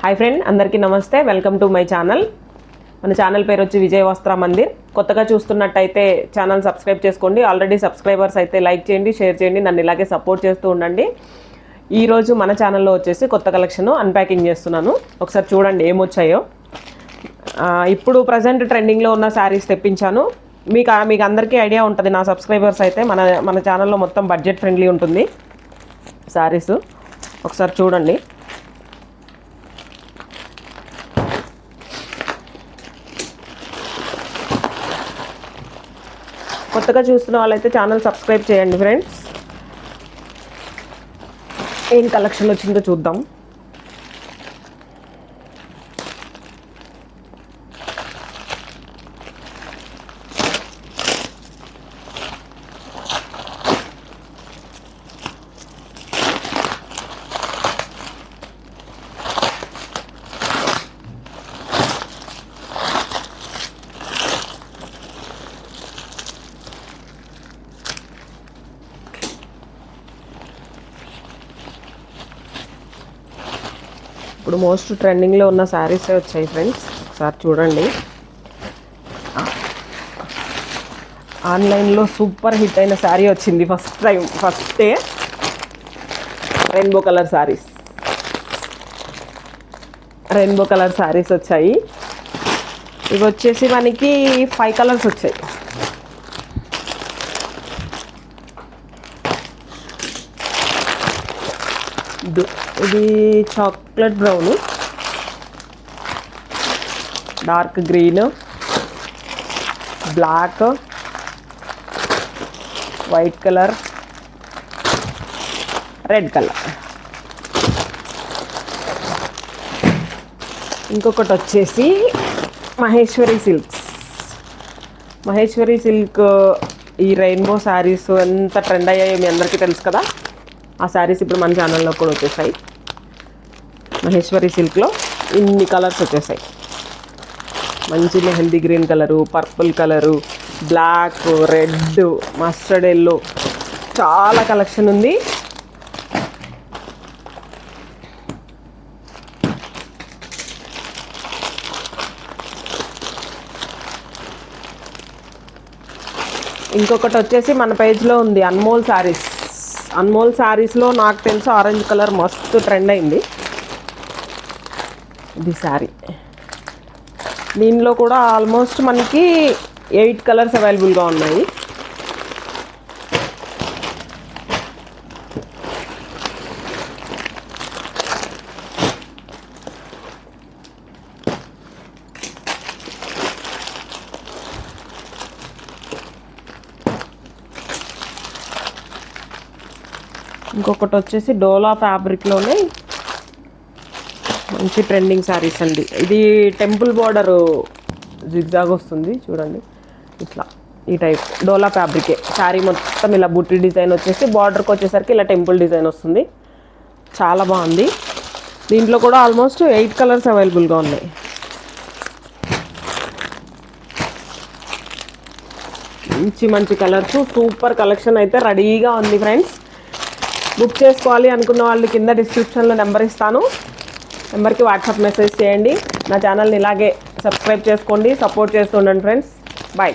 Hi friend, అందరికీ నమస్తే. Welcome to my channel. మన ఛానల్ పేరు వచ్చి విజయ వస్త్ర మందిర్. కొత్తగా చూస్తున్నట్టయితే ఛానల్ సబ్స్క్రైబ్ చేసుకోండి. ఆల్రెడీ సబ్స్క్రైబర్స్ అయితే లైక్ చేయండి, షేర్ చేయండి, నన్ను ఇలాగే సపోర్ట్ చేస్తూ ఉండండి. ఈరోజు మన ఛానల్లో వచ్చేసి కొత్త కలెక్షన్ అన్ప్యాకింగ్ చేస్తున్నాను. ఒకసారి చూడండి ఏమొచ్చాయో. ఇప్పుడు ప్రజెంట్ ట్రెండింగ్లో ఉన్న శారీస్ తెప్పించాను. మీకు అందరికీ ఐడియా ఉంటుంది. నా సబ్స్క్రైబర్స్ అయితే మన ఛానల్లో మొత్తం బడ్జెట్ ఫ్రెండ్లీ ఉంటుంది శారీస్. ఒకసారి చూడండి. కొత్తగా చూస్తున్న వాళ్ళైతే ఛానల్ సబ్స్క్రైబ్ చేయండి ఫ్రెండ్స్. ఏం కలెక్షన్ వచ్చిందో చూద్దాం. ఇప్పుడు మోస్ట్ ట్రెండింగ్లో ఉన్న శారీసే వచ్చాయి ఫ్రెండ్స్. ఒకసారి చూడండి. ఆన్లైన్లో సూపర్ హిట్ అయిన శారీ వచ్చింది ఫస్టే. రెయిన్బో కలర్ శారీస్ వచ్చాయి. ఇవి వచ్చేసి మనకి 5 కలర్స్ వచ్చాయి. ఇది chocolate brown, dark green, black, white colour, red colour. ఇంకొకటి వచ్చేసి మహేశ్వరి సిల్క్. ఈ రెయిన్బో శారీస్ ఎంత ట్రెండ్ అయ్యాయో మీ అందరికీ తెలుసు కదా. ఆ శారీస్ ఇప్పుడు మన ఛానల్లో కూడా వచ్చేసాయి. మహేశ్వరి సిల్క్లో ఇన్ని కలర్స్ వచ్చేసాయి. మంచి mehndi green colour, purple colour, black, red, mustard yellow, చాలా కలెక్షన్ ఉంది. ఇంకొకటి వచ్చేసి మన పేజ్లో ఉంది అన్మోల్ శారీస్లో నాకు తెలిసి ఆరెంజ్ కలర్ మస్తు ట్రెండ్ అయింది. ఇది శారీ. దీనిలో కూడా ఆల్మోస్ట్ మనకి 8 కలర్స్ అవైలబుల్గా ఉన్నాయి. ఇంకొకటి వచ్చేసి డోలా ఫ్యాబ్రిక్లోనే మంచి ట్రెండింగ్ శారీస్ అండి. ఇది టెంపుల్ బార్డర్ జిగ్జాగ్ వస్తుంది చూడండి. ఇట్లా ఈ టైప్ డోలా ఫ్యాబ్రికే. శారీ మొత్తం ఇలా బుట్టి డిజైన్ వచ్చేసి బార్డర్కి వచ్చేసరికి ఇలా టెంపుల్ డిజైన్ వస్తుంది. చాలా బాగుంది. దీంట్లో కూడా ఆల్మోస్ట్ 8 కలర్స్ అవైలబుల్గా ఉన్నాయి. మంచి కలర్స్, సూపర్ కలెక్షన్ అయితే రెడీగా ఉంది ఫ్రెండ్స్. బుక్ చేసుకోవాలి అనుకున్న వాళ్ళు కింద డిస్క్రిప్షన్లో నెంబర్ ఇస్తాను. నెంబర్కి వాట్సాప్ మెసేజ్ చేయండి. నా ఛానల్ని ఇలాగే సబ్స్క్రైబ్ చేసుకోండి, సపోర్ట్ చేస్తూ ఉండండి ఫ్రెండ్స్. బాయ్.